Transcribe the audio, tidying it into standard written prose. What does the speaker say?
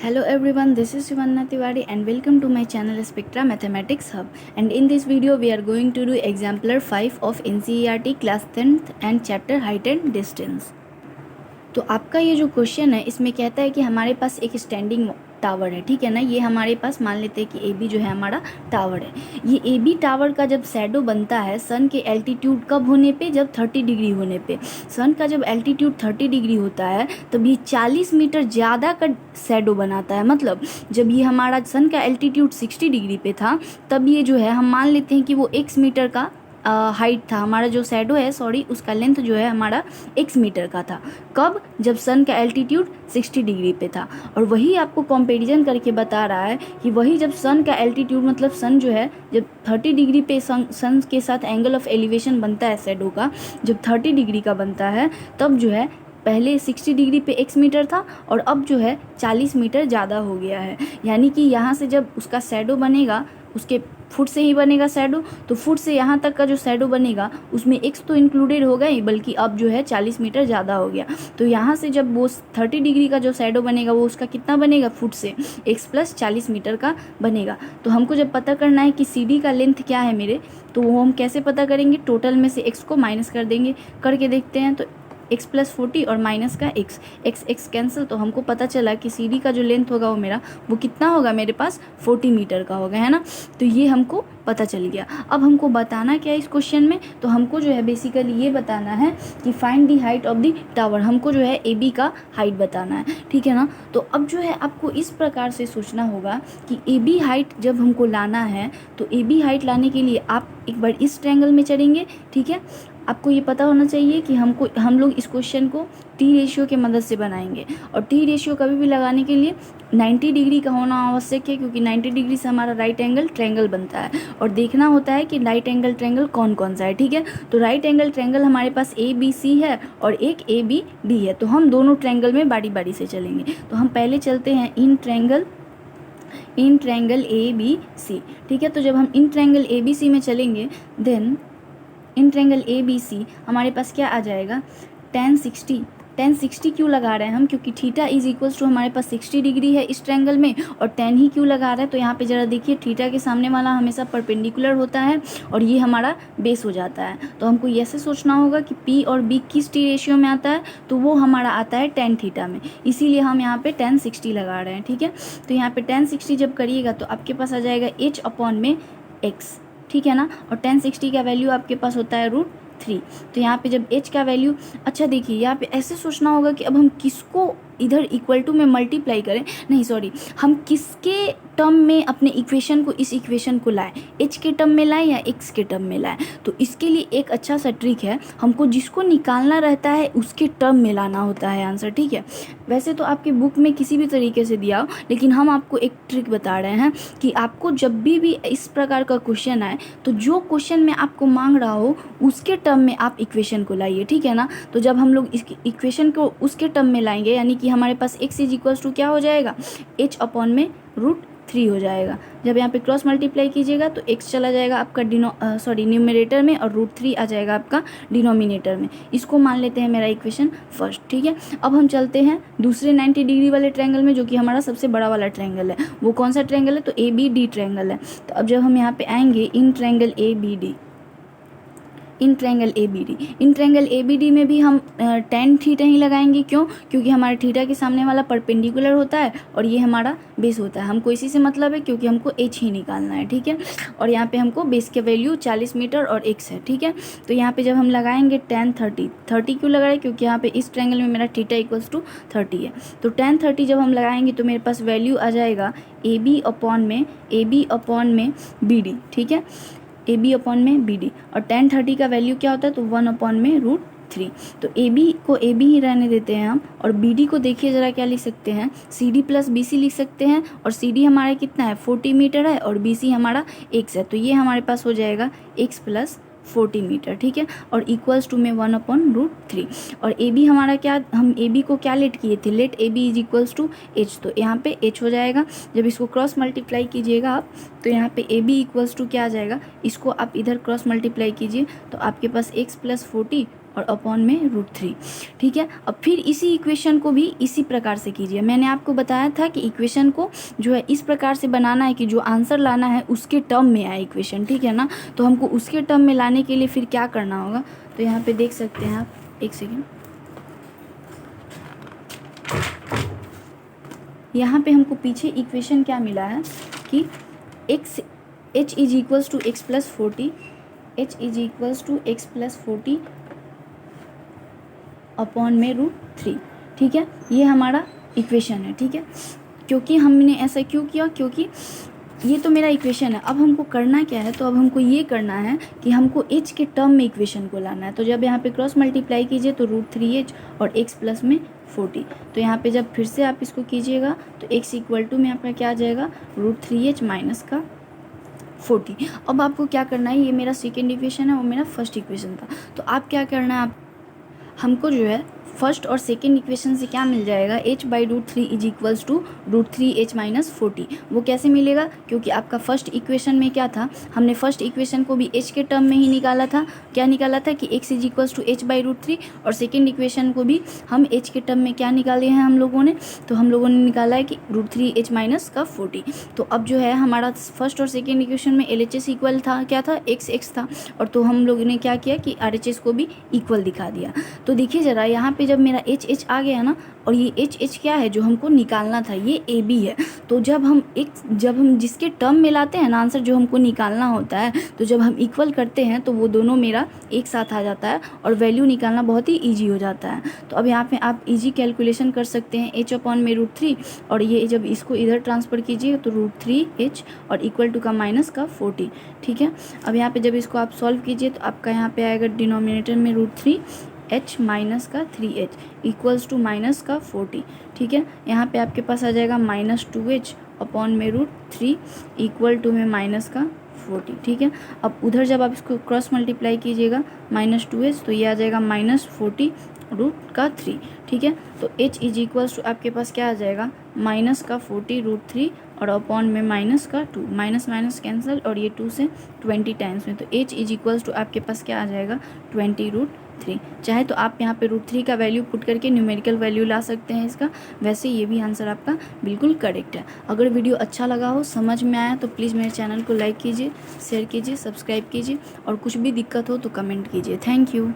Hello everyone, this is Shivanna Tiwari and welcome to my channel Spectra Mathematics Hub. And in this video we are going to do exemplar 5 of NCERT class 10th and chapter height and distance. तो आपका ये जो question है इसमें कहता है कि हमारे पास एक स्टैंडिंग टावर है, ठीक है ना। ये हमारे पास मान लेते हैं कि ए बी जो है हमारा टावर है। ये ए बी टावर का जब शैडो बनता है सन के एल्टीट्यूड कब होने पे, जब 30 डिग्री होने पे। सन का जब एल्टीट्यूड 30 डिग्री होता है तब ये 40 मीटर ज़्यादा का शैडो बनाता है। मतलब जब ये हमारा सन का एल्टीट्यूड 60 डिग्री पे था तब ये जो है हम मान लेते हैं कि वो x मीटर का हाइट था, हमारा जो शैडो है उसका लेंथ जो है हमारा x मीटर का था। कब? जब सन का एल्टीट्यूड 60 डिग्री पे था। और वही आपको कंपैरिजन करके बता रहा है कि वही जब सन का एल्टीट्यूड मतलब सन जो है जब 30 डिग्री पे सन के साथ एंगल ऑफ एलिवेशन बनता है शैडो का, जब 30 डिग्री का बनता है तब जो है पहले 60 डिग्री पे x मीटर था और अब जो है 40 मीटर ज़्यादा हो गया है। यानी कि यहाँ से जब उसका शैडो बनेगा उसके फुट से ही बनेगा शैडो, तो फुट से यहाँ तक का जो शैडो बनेगा उसमें x तो इंक्लूडेड होगा ही, बल्कि अब जो है 40 मीटर ज़्यादा हो गया। तो यहाँ से जब वो 30 डिग्री का जो शैडो बनेगा वो उसका कितना बनेगा, फुट से x प्लस 40 मीटर का बनेगा। तो हमको जब पता करना है कि CD का लेंथ क्या है मेरे, तो वो हम कैसे पता करेंगे, टोटल में से x को माइनस कर देंगे। करके देखते हैं तो x प्लस 40 और माइनस का x कैंसिल, तो हमको पता चला कि CD का जो लेंथ होगा वो मेरा वो कितना होगा, मेरे पास 40 मीटर का होगा, है ना। तो ये हमको पता चल गया। अब हमको बताना क्या है इस क्वेश्चन में, तो हमको जो है बेसिकली ये बताना है कि find the height of the tower. हमको जो है AB का हाइट बताना है, ठीक है ना। तो अब जो है आपको इस प्रकार से सोचना होगा कि AB हाइट जब हमको लाना है तो AB हाइट लाने के लिए आप एक बार इस ट्रायंगल में चलेंगे, ठीक है। आपको ये पता होना चाहिए कि हम लोग इस क्वेश्चन को T रेशियो के मदद से बनाएंगे। और T रेशियो कभी भी लगाने के लिए 90 डिग्री का होना आवश्यक है, क्योंकि 90 डिग्री से हमारा राइट एंगल ट्रायंगल बनता है। और देखना होता है कि राइट एंगल ट्रायंगल कौन कौन सा है, ठीक है। तो राइट एंगल ट्रायंगल हमारे पास ABC है और एक ABD है। तो हम दोनों ट्रायंगल में बारी बारी से चलेंगे। तो हम पहले चलते हैं इन ट्रायंगल ABC, ठीक है। तो जब हम इन ट्रायंगल ABC में चलेंगे देन इन ट्रायंगल ABC हमारे पास क्या आ जाएगा, tan 60 क्यों लगा रहे हैं हम, क्योंकि थीटा इज इक्वल्स टू हमारे पास 60 डिग्री है इस ट्रायंगल में, और tan ही क्यों लगा रहा है। तो यहाँ पे ज़रा देखिए थीटा के सामने वाला हमेशा परपेंडिकुलर होता है और ये हमारा बेस हो जाता है। तो हमको ये ऐसे सोचना होगा कि P और B किस T रेशियो में आता है, तो वो हमारा आता है tan थीटा में, इसीलिए हम यहाँ पे tan 60 लगा रहे हैं, ठीक है। तो यहाँ पे tan 60 जब करिएगा तो आपके पास आ जाएगा h अपॉन में x, ठीक है ना। और tan 60 का वैल्यू आपके पास होता है √3। तो यहाँ पे जब h का वैल्यू, अच्छा देखिए यहाँ पे ऐसे सोचना होगा कि अब हम किसको इधर इक्वल टू में मल्टीप्लाई करें, नहीं सॉरी, हम किसके टर्म में अपने इक्वेशन को, इस इक्वेशन को लाएं, h के टर्म में लाएं या x के टर्म में लाएं। तो इसके लिए एक अच्छा सा ट्रिक है, हमको जिसको निकालना रहता है उसके टर्म में लाना होता है आंसर, ठीक है। वैसे तो आपकी बुक में किसी भी तरीके से दिया हो, लेकिन हम आपको एक ट्रिक बता रहे हैं कि आपको जब भी इस प्रकार का क्वेश्चन आए तो जो क्वेश्चन में आपको मांग रहा हो उसके टर्म में आप इक्वेशन को लाइए, ठीक है ना। तो जब हम लोग इस इक्वेशन को उसके टर्म में लाएंगे, यानी कि हमारे पास x इज इक्वल्स टू क्या हो जाएगा, h अपॉन में √3 हो जाएगा। जब यहाँ पे क्रॉस मल्टीप्लाई कीजिएगा तो x चला जाएगा आपका न्यूमरेटर में और √3 आ जाएगा आपका डिनोमिनेटर में। इसको मान लेते हैं मेरा इक्वेशन फर्स्ट, ठीक है। अब हम चलते हैं दूसरे 90 डिग्री वाले ट्रायंगल में, जो कि हमारा सबसे बड़ा वाला ट्रायंगल है। वो कौन सा ट्रायंगल है, तो ABD ट्रायंगल है। तो अब जब हम यहाँ पे आएंगे इन ट्रायंगल ABD में भी हम tan थीटा ही लगाएंगे। क्यों? क्योंकि हमारे थीटा के सामने वाला परपेंडिकुलर होता है और ये हमारा बेस होता है। हमको इसी से मतलब है क्योंकि हमको h ही निकालना है, ठीक है। और यहाँ पे हमको बेस के वैल्यू 40 मीटर और x है, ठीक है। तो यहाँ पे जब हम लगाएंगे tan 30 क्यों लगा रहे हैं, क्योंकि यहाँ पे इस ट्रायंगल में मेरा थीटा इक्वल्स टू 30 है। तो tan 30 जब हम लगाएंगे तो मेरे पास वैल्यू आ जाएगा AB अपॉन में BD, ठीक है, AB अपॉन में BD। और tan 30 का वैल्यू क्या होता है, तो 1 अपॉन में √3। तो AB को AB ही रहने देते हैं हम, और BD को देखिए ज़रा क्या लिख सकते हैं, CD प्लस BC लिख सकते हैं। और CD हमारा कितना है, 40 मीटर है, और BC हमारा x है। तो ये हमारे पास हो जाएगा x प्लस 40 मीटर, ठीक है। और इक्वल्स टू में 1 अपॉन √3। और AB हमारा क्या, हम AB को क्या लेट किए थे, let AB is equals to h। तो यहाँ पे h हो जाएगा। जब इसको क्रॉस मल्टीप्लाई कीजिएगा आप तो यहाँ पे AB इक्वल्स टू क्या आ जाएगा, इसको आप इधर क्रॉस मल्टीप्लाई कीजिए तो आपके पास x प्लस 40 और अपॉन में √3। ठीक है, अब फिर इसी इक्वेशन को भी इसी प्रकार से कीजिए। मैंने आपको बताया था कि इक्वेशन को जो है इस प्रकार से बनाना है कि जो आंसर लाना है उसके टर्म में आए इक्वेशन। ठीक है ना, तो हमको उसके टर्म में लाने के लिए फिर क्या करना होगा, तो यहाँ पे देख सकते हैं आप, एक सेकेंड, यहाँ पे हमको पीछे इक्वेशन क्या मिला है कि h is equals to x plus 40, h is equals to x plus 40 upon में √3। ठीक है, ये हमारा इक्वेशन है। ठीक है, क्योंकि हमने ऐसा क्यों किया, क्योंकि ये तो मेरा इक्वेशन है। अब हमको करना क्या है, तो अब हमको ये करना है कि हमको h के टर्म में इक्वेशन को लाना है। तो जब यहाँ पे क्रॉस मल्टीप्लाई कीजिए तो √3h और x प्लस में 40, तो यहाँ पे जब फिर से आप इसको कीजिएगा तो x इक्वल टू में आपका क्या आ जाएगा, √3h माइनस का 40। अब आपको क्या करना है, ये मेरा सेकेंड इक्वेशन है और मेरा फर्स्ट इक्वेशन था, तो आप क्या करना है, आप हमको जो है फर्स्ट और सेकेंड इक्वेशन से क्या मिल जाएगा, h by √3 is equals to √3h minus 40। वो कैसे मिलेगा, क्योंकि आपका फर्स्ट इक्वेशन में क्या था, हमने फर्स्ट इक्वेशन को भी h के टर्म में ही निकाला था। क्या निकाला था कि x is equals to h by √3, और सेकेंड इक्वेशन को भी हम h के टर्म में क्या निकाले हैं हम लोगों ने, तो हम लोगों ने निकाला है कि √3h माइनस का 40। तो अब जो है हमारा फर्स्ट और सेकेंड इक्वेशन में LHS इक्वल था, क्या था, x था, और तो हम लोगों ने क्या किया कि RHS को भी इक्वल दिखा दिया। तो देखिए ज़रा यहाँ पे जब मेरा h आ गया ना, और ये h क्या है जो हमको निकालना था, ये AB है। तो जब हम जिसके टर्म में लाते हैं ना आंसर जो हमको निकालना होता है, तो जब हम इक्वल करते हैं तो वो दोनों मेरा एक साथ आ जाता है और वैल्यू निकालना बहुत ही ईजी हो जाता है। तो अब यहाँ पे आप ईजी कैलकुलेशन कर सकते हैं, h अपॉन में √3, और ये जब इसको इधर ट्रांसफ़र कीजिए तो √3h और इक्वल टू का माइनस का 40। ठीक है, अब यहाँ पे जब इसको आप सॉल्व कीजिए तो आपका यहाँ पे आएगा डिनोमिनेटर में √3h माइनस का 3h इक्वल्स टू माइनस का 40। ठीक है, यहाँ पे आपके पास आ जाएगा -2h अपॉन में √3 इक्वल टू में माइनस का 40। ठीक है, अब उधर जब आप इसको क्रॉस मल्टीप्लाई कीजिएगा -2h, तो ये आ जाएगा -40 √3। ठीक है, तो h इज इक्वल्स टू आपके पास क्या आ जाएगा, माइनस का 40 √3 और अपॉन में माइनस का 2, माइनस माइनस कैंसिल, और ये 2 से 20 टाइम्स में, तो h इज इक्वल्स टू आपके पास क्या आ जाएगा, 20 √3। चाहे तो आप यहाँ पे √3 का वैल्यू पुट करके न्यूमेरिकल वैल्यू ला सकते हैं इसका, वैसे ये भी आंसर आपका बिल्कुल करेक्ट है। अगर वीडियो अच्छा लगा हो, समझ में आया, तो प्लीज़ मेरे चैनल को लाइक कीजिए, शेयर कीजिए, सब्सक्राइब कीजिए, और कुछ भी दिक्कत हो तो कमेंट कीजिए। Thank you.